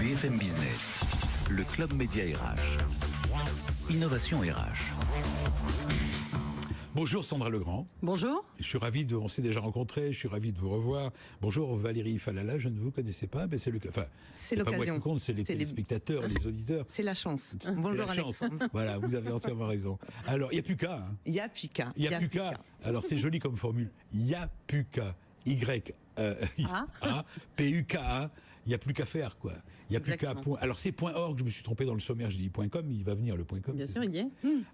BFM Business, le Club Média RH. Innovation RH. Bonjour Sandra Legrand. Bonjour. Je suis ravi on s'est déjà rencontrés, je suis ravi de vous revoir. Bonjour Valérie Falala, je ne vous connaissais pas, mais c'est l'occasion. Pas moi qui compte, c'est les téléspectateurs, les auditeurs. C'est la chance. Bonjour Alexandre. Voilà, vous avez entièrement raison. Alors, il n'y a plus qu'à. Hein. Il n'y a plus qu'à. Il n'y a plus qu'à. Alors, c'est joli comme formule. Il n'y a plus qu'à. P-U-K-A. Il n'y a plus qu'à faire, quoi. Il n'y a plus qu'à. Alors, c'est .org, je me suis trompé dans le sommaire, j'ai dit .com, il va venir le .com. Bien sûr, il y est.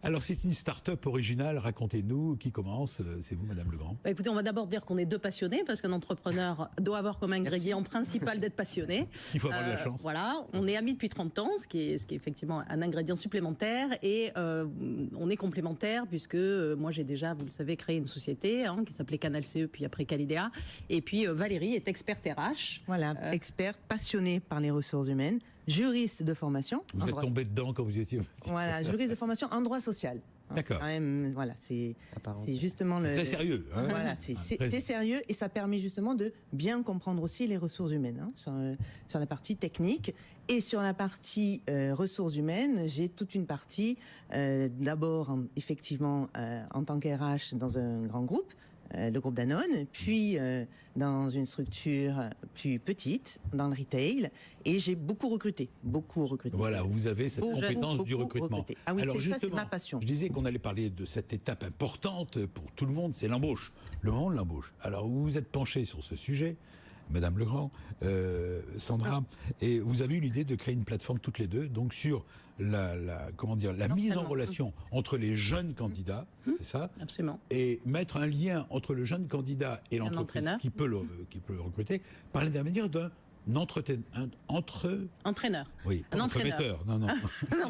Alors, c'est une start-up originale, racontez-nous, qui commence, c'est vous, Madame Legrand. Écoutez, on va d'abord dire qu'on est deux passionnés, parce qu'un entrepreneur doit avoir comme ingrédient principal d'être passionné. Il faut avoir de la chance. Voilà, on est amis depuis 30 ans, ce qui est effectivement un ingrédient supplémentaire, et on est complémentaires, puisque moi j'ai déjà, vous le savez, créé une société qui s'appelait Canal CE, puis après Calidea, et puis Valérie est experte RH. Voilà, experte, passionnée par les ressources humaines, juriste de formation. Vous êtes tombé dedans quand vous étiez... Voilà, juriste de formation en droit social. D'accord. Voilà, c'est justement le... C'est très sérieux. Hein, voilà, c'est sérieux et ça permet justement de bien comprendre aussi les ressources humaines. Sur la partie technique et sur la partie ressources humaines, j'ai toute une partie, d'abord effectivement en tant qu'RH dans un grand groupe, le groupe Danone, puis dans une structure plus petite, dans le retail, et j'ai beaucoup recruté. Voilà, vous avez cette compétence du recrutement. Ah oui, alors c'est ma passion. Je disais qu'on allait parler de cette étape importante pour tout le monde, c'est l'embauche, le moment de l'embauche. Alors vous vous êtes penché sur ce sujet, Madame Legrand, Sandra, et vous avez eu l'idée de créer une plateforme toutes les deux, donc sur la mise en relation entre les jeunes candidats, c'est ça? Absolument. Et mettre un lien entre le jeune candidat et l'entreprise qui peut le recruter par l'intermédiaire d'un entraîneur. Oui, un entraîneur. Non,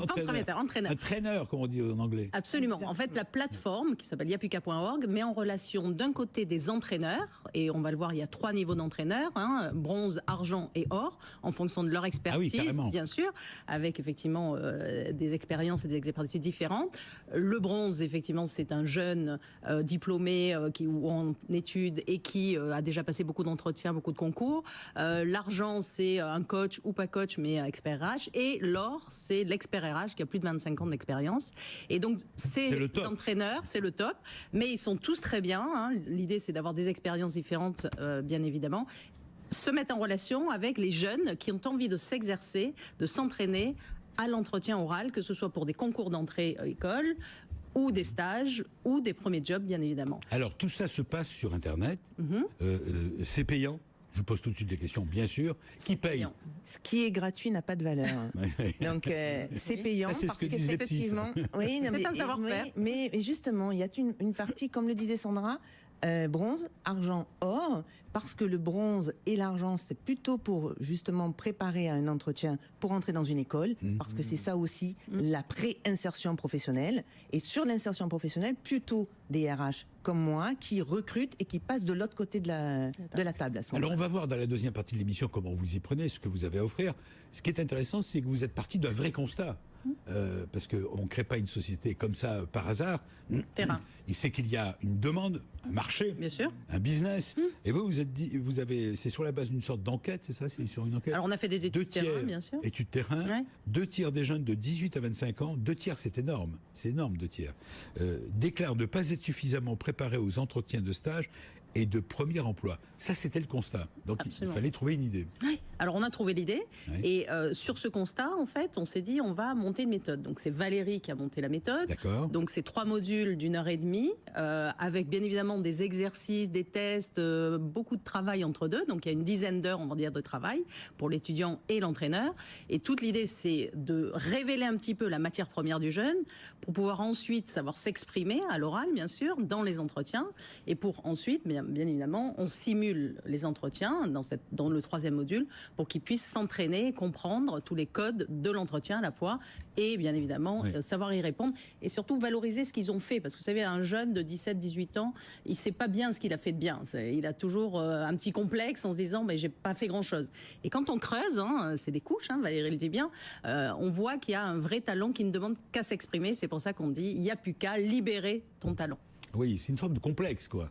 entraîneur. Un traîneur, comme on dit en anglais. Absolument. En fait, la plateforme qui s'appelle yapuka.org met en relation d'un côté des entraîneurs, et on va le voir, il y a 3 niveaux d'entraîneurs, bronze, argent et or, en fonction de leur expertise, bien sûr, avec effectivement des expériences et des expertises différentes. Le bronze, effectivement, c'est un jeune diplômé ou en études et qui a déjà passé beaucoup d'entretiens, beaucoup de concours. L'argent, c'est un coach ou pas coach, mais expert RH. Et l'or, c'est l'expert RH qui a plus de 25 ans d'expérience. Et donc, c'est l'entraîneur, c'est le top. Mais ils sont tous très bien. L'idée, c'est d'avoir des expériences différentes, bien évidemment. Se mettre en relation avec les jeunes qui ont envie de s'exercer, de s'entraîner à l'entretien oral, que ce soit pour des concours d'entrée à école, ou des stages, ou des premiers jobs, bien évidemment. Alors, tout ça se passe sur Internet. C'est payant. Je pose tout de suite des questions, bien sûr. Qui paye? Ce qui est gratuit n'a pas de valeur. Donc, c'est payant. Ça, c'est parce ce que disent les petits. Oui, c'est un savoir-faire. Mais justement, il y a une partie, comme le disait Sandra, bronze, argent, or, parce que le bronze et l'argent, c'est plutôt pour justement préparer à un entretien pour entrer dans une école, parce que c'est ça aussi la pré-insertion professionnelle. Et sur l'insertion professionnelle, plutôt des RH comme moi qui recrutent et qui passent de l'autre côté de la table à ce moment-là. Alors on va voir dans la deuxième partie de l'émission comment vous y prenez, ce que vous avez à offrir. Ce qui est intéressant, c'est que vous êtes parti d'un vrai constat. Parce qu'on ne crée pas une société comme ça par hasard. Terrain. Il sait qu'il y a une demande, un marché, bien sûr, un business. Et vous êtes dit, c'est sur la base d'une sorte d'enquête, c'est ça? C'est sur une enquête. Alors on a fait des études de terrain, bien sûr. Études terrain. Ouais. 2 tiers des jeunes de 18 à 25 ans, 2 tiers, c'est énorme. C'est énorme, 2 tiers. Déclarent ne pas être suffisamment préparés aux entretiens de stage et de premier emploi. Ça, c'était le constat. Donc, il fallait trouver une idée. Oui. Alors, on a trouvé l'idée. Oui. Et sur ce constat, en fait, on s'est dit, on va monter une méthode. Donc, c'est Valérie qui a monté la méthode. D'accord. Donc, c'est 3 modules d'1h30, avec bien évidemment des exercices, des tests, beaucoup de travail entre deux. Donc, il y a une dizaine d'heures, on va dire, de travail pour l'étudiant et l'entraîneur. Et toute l'idée, c'est de révéler un petit peu la matière première du jeune pour pouvoir ensuite savoir s'exprimer à l'oral, bien sûr, dans les entretiens. Et pour ensuite, bien évidemment, on simule les entretiens dans le 3e module pour qu'ils puissent s'entraîner, comprendre tous les codes de l'entretien à la fois et bien évidemment savoir y répondre et surtout valoriser ce qu'ils ont fait. Parce que vous savez, un jeune de 17-18 ans, il ne sait pas bien ce qu'il a fait de bien. Il a toujours un petit complexe en se disant « j'ai pas fait grand-chose ». Et quand on creuse, c'est des couches, Valérie le dit bien, on voit qu'il y a un vrai talent qui ne demande qu'à s'exprimer. C'est pour ça qu'on dit « il n'y a plus qu'à libérer ton talent ». Oui, c'est une forme de complexe, quoi.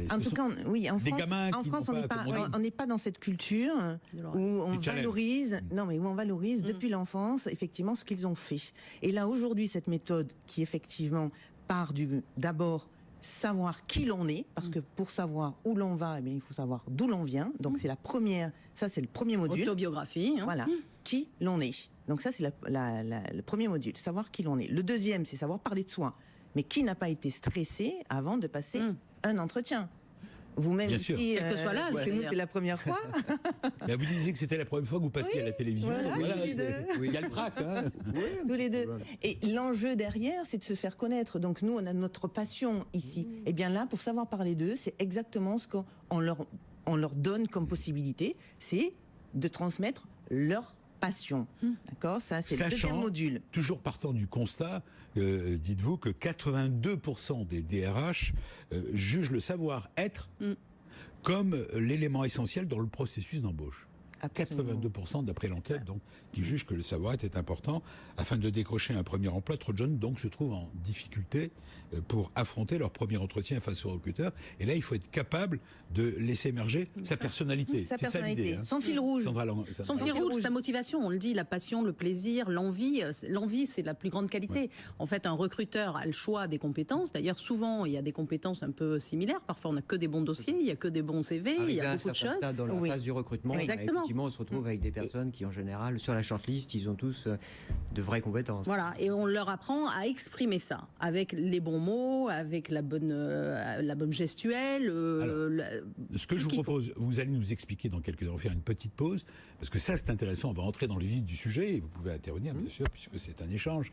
En tout cas, oui, en France, on n'est pas dans cette culture où on valorise, où on valorise depuis l'enfance, effectivement, ce qu'ils ont fait. Et là, aujourd'hui, cette méthode qui, effectivement, part d'abord savoir qui l'on est, parce que pour savoir où l'on va, eh bien, il faut savoir d'où l'on vient. Donc, c'est c'est le premier module. Autobiographie. Voilà, qui l'on est. Donc ça, c'est le premier module, savoir qui l'on est. Le deuxième, c'est savoir parler de soi. Mais qui n'a pas été stressé avant de passer un entretien? Vous-même ici, quel que soit l'âge, parce que nous, c'est la première fois. Mais vous disiez que c'était la première fois que vous passiez à la télévision. Voilà, il y a le trac. Hein. Tous les deux. Et l'enjeu derrière, c'est de se faire connaître. Donc nous, on a notre passion ici. Et bien là, pour savoir parler d'eux, c'est exactement ce qu'on leur donne comme possibilité, c'est de transmettre leur passion. D'accord? Ça, c'est le deuxième module. Toujours partant du constat, dites-vous que 82% des DRH jugent le savoir-être comme l'élément essentiel dans le processus d'embauche. Absolument. 82% d'après l'enquête, donc, qui jugent que le savoir-être est important. Afin de décrocher un premier emploi, trop de jeunes donc se trouvent en difficulté pour affronter leur premier entretien face au recruteur. Et là, il faut être capable de laisser émerger sa personnalité. Sa C'est ça l'idée. Son fil rouge. Son fil rouge, sa motivation, on le dit, la passion, le plaisir, l'envie. L'envie, c'est la plus grande qualité. Ouais. En fait, un recruteur a le choix des compétences. D'ailleurs, souvent, il y a des compétences un peu similaires. Parfois, on n'a que des bons dossiers, il n'y a que des bons CV, il y a beaucoup de choses. Dans la phase du recrutement, effectivement, on se retrouve avec des personnes qui, en général, sur la shortlist, ils ont tous de vraies compétences. Voilà, et on leur apprend à exprimer ça, avec les bons mots, avec la bonne gestuelle. Ce que je vous propose, vous allez nous expliquer dans quelques temps, faire une petite pause, parce que ça c'est intéressant, on va entrer dans le vif du sujet, et vous pouvez intervenir bien sûr, puisque c'est un échange.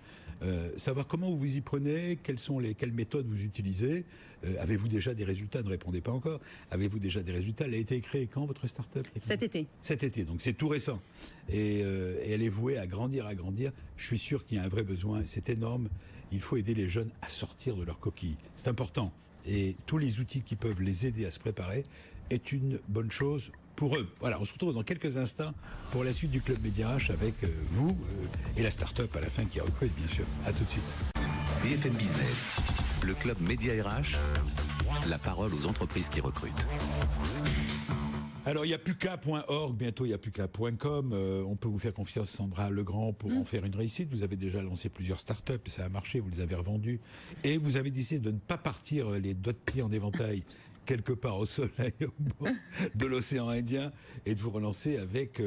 Savoir comment vous vous y prenez, quelles méthodes vous utilisez, avez-vous déjà des résultats? Ne répondez pas encore. Avez-vous déjà des résultats? Elle a été créée quand, votre start-up? Cet été. Cet été, donc c'est tout récent. Et elle est vouée à grandir, à grandir. Je suis sûr qu'il y a un vrai besoin, c'est énorme. Il faut aider les jeunes à sortir de leur coquille. C'est important. Et tous les outils qui peuvent les aider à se préparer est une bonne chose pour eux. Voilà, on se retrouve dans quelques instants pour la suite du Club Média RH avec vous et la start-up à la fin qui recrute, bien sûr. À tout de suite. BFM Business, le Club Média RH, la parole aux entreprises qui recrutent. Alors, il y a puka.org, bientôt il y a puka.com. On peut vous faire confiance, Sandra Legrand, pour en faire une réussite. Vous avez déjà lancé plusieurs startups, ça a marché, vous les avez revendues. Et vous avez décidé de ne pas partir les doigts de pied en éventail quelque part au soleil, au bord de l'océan Indien, et de vous relancer avec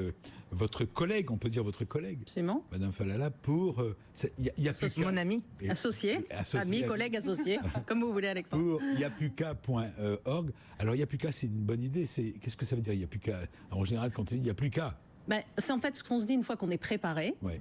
votre collègue, on peut dire votre collègue, absolument, Madame Falala, pour... mon ami. Associé, ami, collègue, associé, comme vous voulez, Alexandre. Pour yapuka.org. Alors, Yapuka, c'est une bonne idée. Qu'est-ce que ça veut dire, Yapuka? En général, quand on dit Yapuka... C'est en fait ce qu'on se dit une fois qu'on est préparé. Ouais.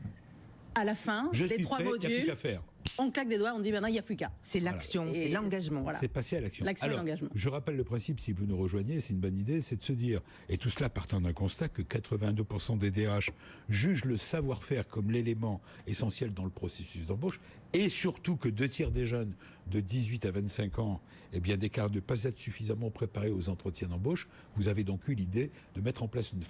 À la fin, des trois modules, il n'y a plus qu'à faire. On claque des doigts, on dit maintenant il n'y a plus qu'à. C'est l'action, c'est l'engagement. Voilà. C'est passer à l'action. L'action et l'engagement. Je rappelle le principe, si vous nous rejoignez, c'est une bonne idée, c'est de se dire, et tout cela partant d'un constat que 82% des DRH jugent le savoir-faire comme l'élément essentiel dans le processus d'embauche, et surtout que 2 tiers des jeunes de 18 à 25 ans déclarent ne pas être suffisamment préparés aux entretiens d'embauche. Vous avez donc eu l'idée de mettre en place une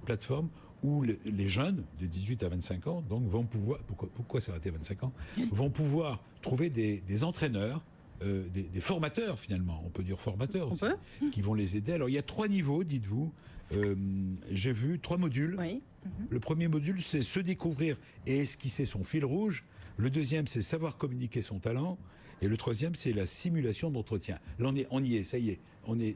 plateforme où les jeunes de 18 à 25 ans donc, vont pouvoir, pourquoi s'arrêter à 25 ans, vont pouvoir trouver des entraîneurs, des formateurs finalement, on peut dire formateurs aussi, qui vont les aider. Alors il y a 3 niveaux, dites-vous. J'ai vu 3 modules. Oui. Le premier module, c'est se découvrir et esquisser son fil rouge. Le deuxième, c'est savoir communiquer son talent. Et le troisième, c'est la simulation d'entretien. Là, on y est, ça y est.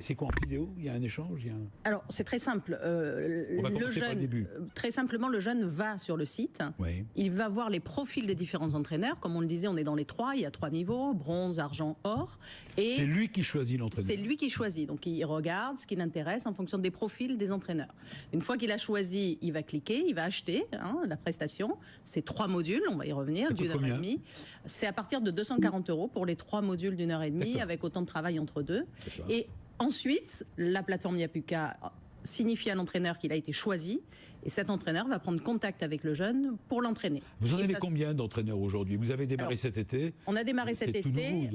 C'est quoi, en vidéo? Il y a un échange? Alors, c'est très simple. On va commencer par le début. Très simplement, le jeune va sur le site. Oui. Il va voir les profils des différents entraîneurs. Comme on le disait, on est dans les 3. Il y a 3 niveaux, bronze, argent, or. Et c'est lui qui choisit l'entraîneur. C'est lui qui choisit. Donc, il regarde ce qui l'intéresse en fonction des profils des entraîneurs. Une fois qu'il a choisi, il va cliquer, il va acheter la prestation. C'est 3 modules, on va y revenir, d'1h30. C'est à partir de 240 € pour les 3 modules d'1h30, avec autant de travail entre deux. Et ensuite, la plateforme Yapuka signifie à l'entraîneur qu'il a été choisi, et cet entraîneur va prendre contact avec le jeune pour l'entraîner. Vous en avez combien d'entraîneurs aujourd'hui? Vous avez démarré cet été? On a démarré cet été.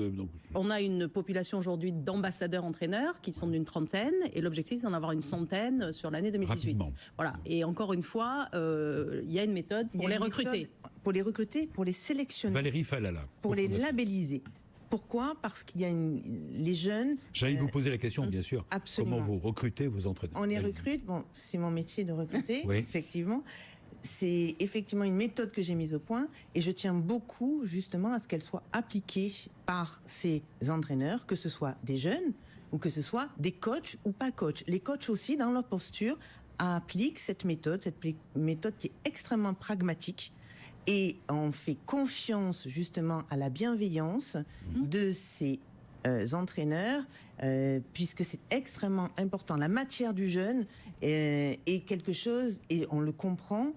On a une population aujourd'hui d'ambassadeurs entraîneurs qui sont d'une 30aine, et l'objectif c'est d'en avoir une 100aine sur l'année 2018. Rapidement. Voilà. Et encore une fois, il y a une méthode pour les recruter. Pour les recruter, pour les sélectionner. Valérie Falala. Pour les labelliser. Pourquoi ? Parce qu'il y a les jeunes... J'allais vous poser la question, bien sûr. Absolument. Comment vous recrutez vos entraîneurs ? On les recrute, bon, c'est mon métier de recruter, oui. effectivement. C'est effectivement une méthode que j'ai mise au point et je tiens beaucoup justement à ce qu'elle soit appliquée par ces entraîneurs, que ce soit des jeunes ou que ce soit des coachs ou pas coachs. Les coachs aussi, dans leur posture, appliquent cette méthode qui est extrêmement pragmatique. Et on fait confiance justement à la bienveillance de ces entraîneurs, puisque c'est extrêmement important. La matière du jeune est quelque chose, et on le comprend,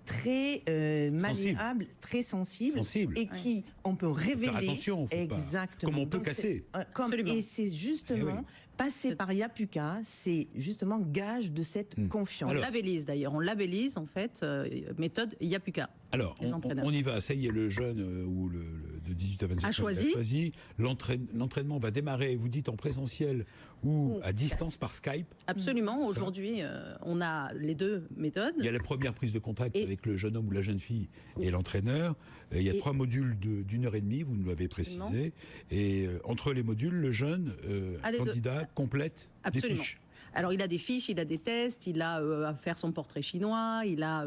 très malléable, très sensible, et qui on peut révéler. Faire attention, exactement. Comme on peut casser. Et c'est justement passer par Yapuka, c'est justement gage de cette confiance. On labellise d'ailleurs, on labellise en fait méthode Yapuka. Alors, on y va, ça y est, le jeune ou le de 18 à 25 ans a choisi. L'entraînement va démarrer, vous dites en présentiel ou à distance par Skype. Absolument, aujourd'hui on a les deux méthodes. Il y a la première prise de contact avec le jeune homme ou la jeune fille et l'entraîneur. Il y a 3 modules d'une heure et demie, vous nous l'avez précisé. Et entre les modules, le jeune candidat complète des fiches. Alors, il a des fiches, il a des tests, il a à faire son portrait chinois, il a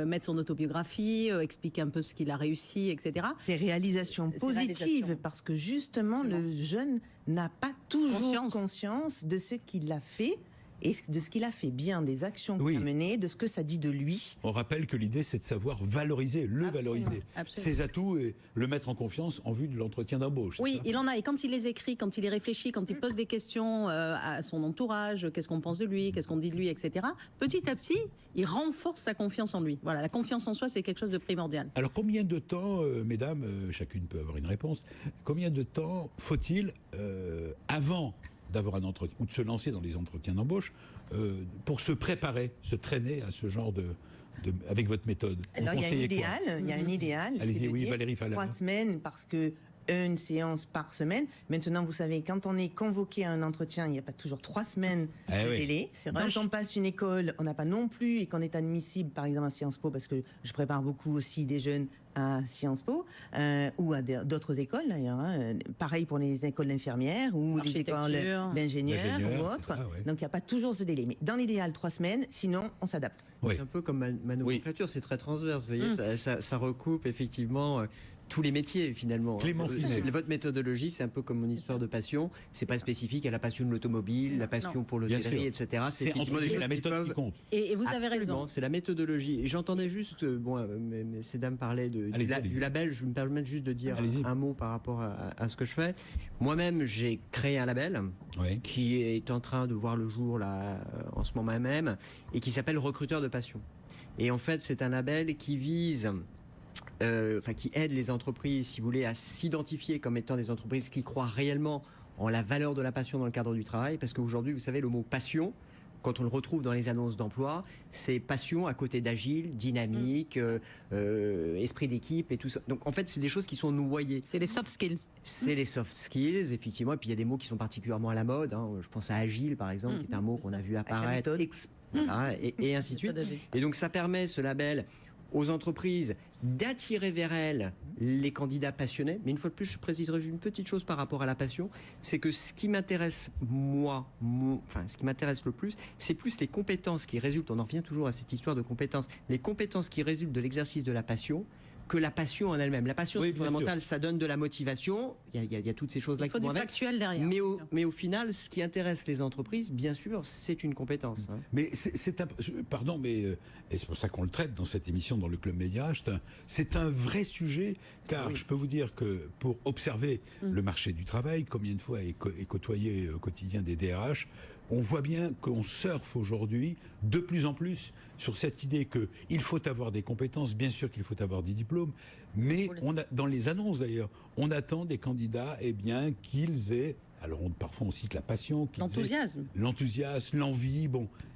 mettre son autobiographie, expliquer un peu ce qu'il a réussi, etc. Ces réalisations positives, parce que justement, le jeune n'a pas toujours conscience de ce qu'il a fait et de ce qu'il a fait bien, des actions qu'il a menées, de ce que ça dit de lui. On rappelle que l'idée, c'est de savoir valoriser, valoriser ses atouts et le mettre en confiance en vue de l'entretien d'embauche. Oui, il en a. Et quand il les écrit, quand il les réfléchit, quand il pose des questions à son entourage, qu'est-ce qu'on pense de lui, qu'est-ce qu'on dit de lui, etc., petit à petit, il renforce sa confiance en lui. Voilà, la confiance en soi, c'est quelque chose de primordial. Alors, combien de temps, mesdames, chacune peut avoir une réponse, combien de temps faut-il avant d'avoir un entretien, ou de se lancer dans les entretiens d'embauche, pour se préparer, se traîner à ce genre avec votre méthode? Alors, il y a un idéal. Allez-y, oui, Valérie Falla. 3 semaines, parce que une séance par semaine. Maintenant, vous savez, quand on est convoqué à un entretien, il n'y a pas toujours 3 semaines de délai. Quand on passe une école, on n'a pas non plus, et qu'on est admissible, par exemple, à Sciences Po, parce que je prépare beaucoup aussi des jeunes à Sciences Po, ou à d'autres écoles d'ailleurs. Pareil pour les écoles d'infirmières ou les écoles d'ingénieurs ou autres. Donc, il n'y a pas toujours ce délai. Mais dans l'idéal, 3 semaines, sinon, on s'adapte. C'est un peu comme ma nomenclature, c'est très transverse. Vous voyez, ça recoupe effectivement tous les métiers finalement. Votre méthodologie, c'est un peu comme mon histoire de passion. C'est pas spécifique à la passion de l'automobile, la passion pour l'hôtellerie, etc. C'est effectivement des choses la méthode qui compte. Et vous avez raison. C'est la méthodologie. Et j'entendais juste, ces dames parlaient du label. Je me permets juste de dire un mot par rapport à ce que je fais. Moi-même, j'ai créé un label qui est en train de voir le jour là en ce moment même et qui s'appelle Recruteur de passion. Et en fait, c'est un label qui vise qui aide les entreprises, si vous voulez, à s'identifier comme étant des entreprises qui croient réellement en la valeur de la passion dans le cadre du travail. Parce qu'aujourd'hui, vous savez, le mot passion, quand on le retrouve dans les annonces d'emploi, c'est passion à côté d'agile, dynamique, esprit d'équipe et tout ça. Donc en fait, c'est des choses qui sont noyées. C'est les soft skills. C'est les soft skills, effectivement. Et puis il y a des mots qui sont particulièrement à la mode. Je pense à agile, par exemple, qui est un mot qu'on a vu apparaître, et ainsi de suite. Et donc ça permet, ce label, aux entreprises d'attirer vers elles les candidats passionnés. Mais une fois de plus, je préciserai une petite chose par rapport à la passion, c'est que ce qui m'intéresse ce qui m'intéresse le plus, c'est plus les compétences qui résultent, on en revient toujours à cette histoire de compétences, les compétences qui résultent de l'exercice de la passion, que la passion en elle-même. La passion, c'est fondamental, ça donne de la motivation, il y a toutes ces choses-là qui vont avec. Factuel derrière. Mais au final, ce qui intéresse les entreprises, bien sûr, c'est une compétence. Mais pardon, mais et c'est pour ça qu'on le traite dans cette émission, dans le Club Média, c'est un vrai sujet, car je peux vous dire que pour observer le marché du travail, combien de fois et côtoyer au quotidien des DRH, on voit bien qu'on surfe aujourd'hui de plus en plus sur cette idée qu'il faut avoir des compétences, bien sûr qu'il faut avoir des diplômes, mais dans les annonces d'ailleurs, on attend des candidats qu'ils aient, alors parfois on cite la passion, l'enthousiasme, l'envie,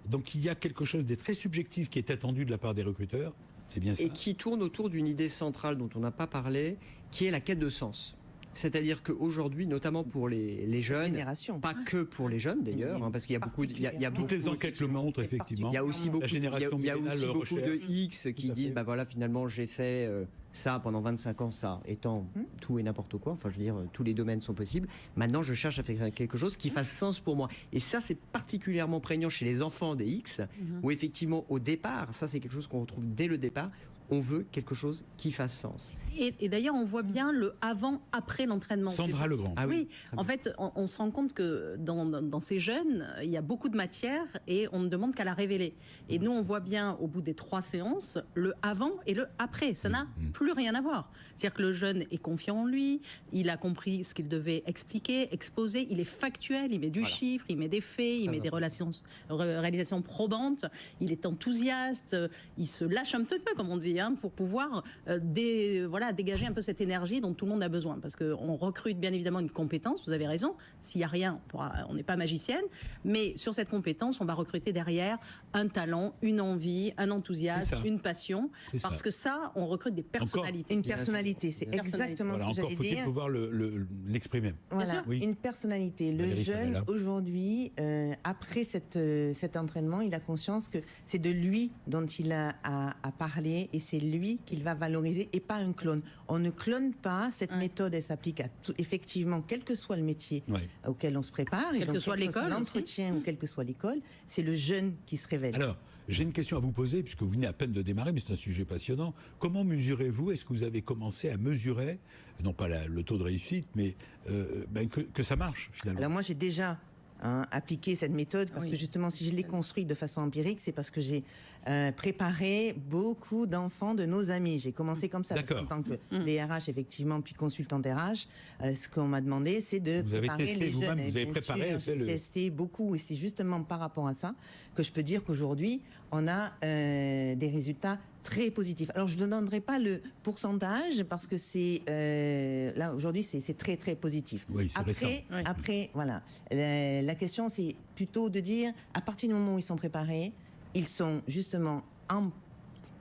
donc il y a quelque chose de très subjectif qui est attendu de la part des recruteurs, c'est bien ça. Et qui tourne autour d'une idée centrale dont on n'a pas parlé, qui est la quête de sens. C'est-à-dire qu'aujourd'hui, notamment pour les jeunes, pas que pour les jeunes d'ailleurs, parce qu'il y a beaucoup, toutes les enquêtes le montrent effectivement. Il y a aussi beaucoup, beaucoup de X qui disent, bah voilà, finalement j'ai fait ça pendant 25 ans, ça étant tout et n'importe quoi. Enfin, je veux dire, tous les domaines sont possibles. Maintenant, je cherche à faire quelque chose qui fasse sens pour moi. Et ça, c'est particulièrement prégnant chez les enfants des X, où effectivement, au départ, ça c'est quelque chose qu'on retrouve dès le départ. On veut quelque chose qui fasse sens. Et d'ailleurs, on voit bien le avant-après l'entraînement. Sandra Legrand. Ah oui, en fait, on se rend compte que dans ces jeunes, il y a beaucoup de matière et on ne demande qu'à la révéler. Et nous, on voit bien, au bout des 3 séances, le avant et le après. Ça n'a plus rien à voir. C'est-à-dire que le jeune est confiant en lui, il a compris ce qu'il devait expliquer, exposer, il est factuel, il met du chiffre, il met des faits, il met des réalisations probantes, il est enthousiaste, il se lâche un petit peu, comme on dit, pour pouvoir dégager un peu cette énergie dont tout le monde a besoin. Parce qu'on recrute bien évidemment une compétence, vous avez raison, s'il n'y a rien, on n'est pas magicienne, mais sur cette compétence, on va recruter derrière un talent, une envie, un enthousiasme, une passion, parce que ça, on recrute des personnalités. Une personnalité, c'est exactement ce que j'allais dire. Faut-il pouvoir l'exprimer. Voilà, une personnalité. Le jeune, aujourd'hui, après cet entraînement, il a conscience que c'est de lui dont il a à parler et c'est lui qu'il va valoriser et pas un clone. On ne clone pas, cette méthode, elle s'applique à tout, effectivement, quel que soit le métier auquel on se prépare, quel que soit l'école, l'entretien ou quelle que soit l'école, c'est le jeune qui se révèle. Alors, j'ai une question à vous poser, puisque vous venez à peine de démarrer, mais c'est un sujet passionnant. Comment mesurez-vous, est-ce que vous avez commencé à mesurer, non pas le taux de réussite, mais que ça marche finalement? Alors moi, j'ai déjà appliquer cette méthode parce que justement si je l'ai construite de façon empirique, c'est parce que j'ai préparé beaucoup d'enfants de nos amis. J'ai commencé comme ça en tant que DRH effectivement, puis consultante RH. Ce qu'on m'a demandé, c'est de préparer les jeunes. Vous avez préparé, j'ai testé beaucoup et c'est justement par rapport à ça que je peux dire qu'aujourd'hui on a des résultats très positif. Alors, je ne donnerai pas le pourcentage parce que c'est là aujourd'hui c'est très très positif. Oui, après, voilà. La question c'est plutôt de dire à partir du moment où ils sont préparés, ils sont justement en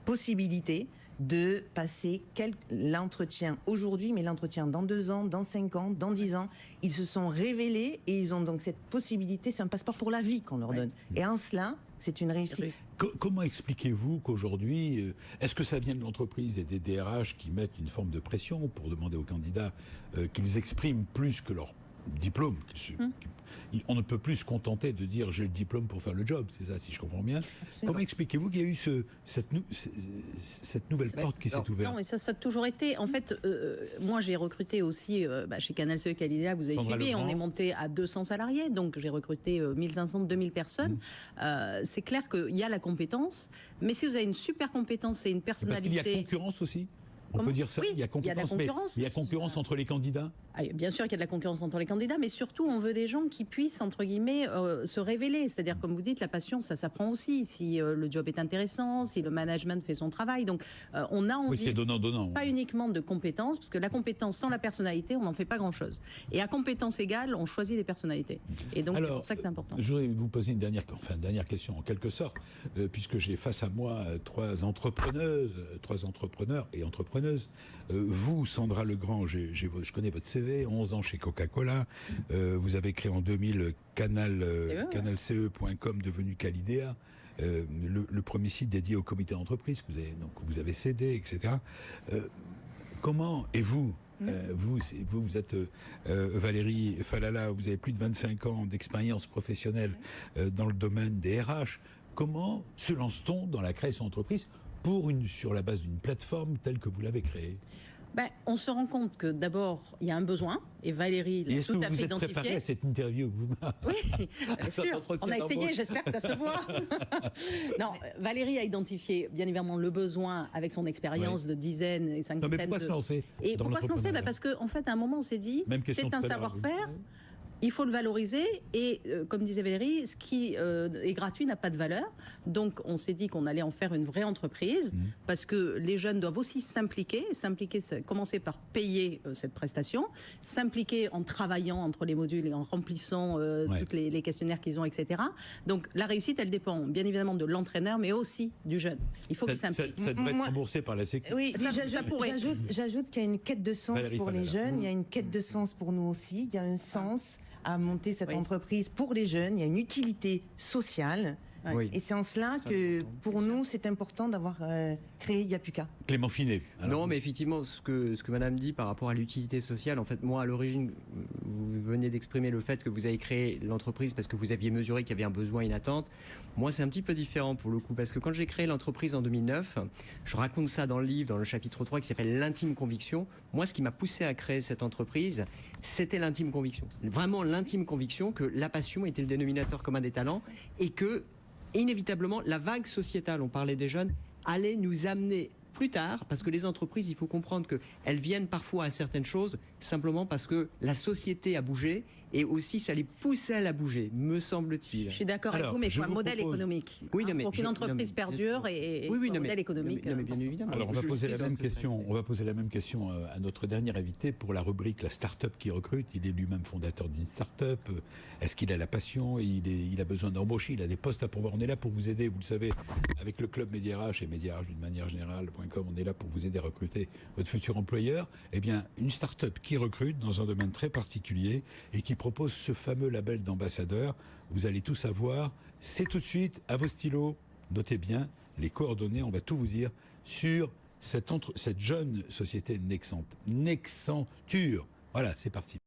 possibilité de passer l'entretien aujourd'hui, mais l'entretien dans 2 ans, dans 5 ans, dans 10 ans. Ils se sont révélés et ils ont donc cette possibilité, c'est un passeport pour la vie qu'on leur donne. Et en cela, c'est une réussite. Comment expliquez-vous qu'aujourd'hui, est-ce que ça vient de l'entreprise et des DRH qui mettent une forme de pression pour demander aux candidats qu'ils expriment plus que leur diplôme? On ne peut plus se contenter de dire j'ai le diplôme pour faire le job, c'est ça, si je comprends bien. Absolument. Comment expliquez-vous qu'il y a eu cette nouvelle porte qui s'est ouverte? Non, mais ça a toujours été. En fait, moi j'ai recruté aussi chez Canal CE Calidea, vous avez suivi, on est monté à 200 salariés, donc j'ai recruté 1500, 2000 personnes. C'est clair qu'il y a la compétence, mais si vous avez une super compétence et une personnalité... Parce qu'il y a concurrence aussi. On peut dire ça, oui, il y a concurrence, mais il y a concurrence entre les candidats. Bien sûr qu'il y a de la concurrence entre les candidats, mais surtout on veut des gens qui puissent, entre guillemets, se révéler. C'est-à-dire, comme vous dites, la passion, ça s'apprend aussi. Si le job est intéressant, si le management fait son travail. Donc on a envie, c'est donnant. Pas uniquement de compétences, parce que la compétence sans la personnalité, on n'en fait pas grand-chose. Et à compétence égale, on choisit des personnalités. Et donc c'est pour ça que c'est important. Je voudrais vous poser une dernière question en quelque sorte, puisque j'ai face à moi 3 entrepreneurs et entrepreneuses. Vous, Sandra Legrand, je connais votre CV, 11 ans chez Coca-Cola. Vous avez créé en 2000 canalce.com devenu Calidea, le premier site dédié au comité d'entreprise que vous avez cédé, etc. Comment, et vous vous êtes Valérie Falala, vous avez plus de 25 ans d'expérience professionnelle dans le domaine des RH. Comment se lance-t-on dans la création d'entreprise sur la base d'une plateforme telle que vous l'avez créée? On se rend compte que d'abord, il y a un besoin, et Valérie l'a tout à fait identifié. Est-ce que vous êtes préparée à cette interview? Oui, bien sûr. On a essayé, j'espère que ça se voit. Non, Valérie a identifié, bien évidemment, le besoin avec son expérience de dizaines et cinquantaines. Mais pourquoi se lancer? Et pourquoi se lancer? Parce qu'en fait, à un moment, on s'est dit, c'est un savoir-faire. Il faut le valoriser et, comme disait Valérie, ce qui est gratuit n'a pas de valeur. Donc, on s'est dit qu'on allait en faire une vraie entreprise parce que les jeunes doivent aussi s'impliquer, commencer par payer cette prestation, s'impliquer en travaillant entre les modules et en remplissant tous les questionnaires qu'ils ont, etc. Donc, la réussite, elle dépend bien évidemment de l'entraîneur, mais aussi du jeune. Il faut qu'il s'implique. Ça devrait être remboursé par la Sécu. Oui, ça pourrait. J'ajoute qu'il y a une quête de sens pour les jeunes, il y a une quête de sens pour nous aussi, il y a un sens à monter cette entreprise pour les jeunes, il y a une utilité sociale. Oui. Et c'est en cela que, pour nous, c'est important d'avoir créé Yapuka. Clément Finet. Non, mais effectivement, ce que Madame dit par rapport à l'utilité sociale, en fait, moi, à l'origine, vous venez d'exprimer le fait que vous avez créé l'entreprise parce que vous aviez mesuré qu'il y avait un besoin, une attente. Moi, c'est un petit peu différent pour le coup, parce que quand j'ai créé l'entreprise en 2009, je raconte ça dans le livre, dans le chapitre 3, qui s'appelle l'intime conviction. Moi, ce qui m'a poussé à créer cette entreprise, c'était l'intime conviction. Vraiment l'intime conviction que la passion était le dénominateur commun des talents et que, inévitablement, la vague sociétale, on parlait des jeunes, allait nous amener plus tard, parce que les entreprises, il faut comprendre qu'elles viennent parfois à certaines choses simplement parce que la société a bougé et aussi ça les poussait à la bouger, me semble-t-il. Je suis d'accord avec vous, mais il faut un modèle économique. Oui, non, mais pour qu'une entreprise perdure et un modèle économique. Non, mais bien évidemment. Alors on va poser la même question. On va poser la même question à notre dernier invité pour la rubrique la start-up qui recrute. Il est lui-même fondateur d'une start-up. Est-ce qu'il a la passion? Il a besoin d'embaucher. Il a des postes à pourvoir. On est là pour vous aider. Vous le savez, avec le club Média-RH et Média-RH d'une manière générale.com, on est là pour vous aider à recruter votre futur employeur. Eh bien, une start-up qui recrute dans un domaine très particulier et qui propose ce fameux label d'ambassadeur. Vous allez tout savoir. C'est tout de suite à vos stylos. Notez bien les coordonnées. On va tout vous dire sur cette jeune société Nexenture. Voilà, c'est parti.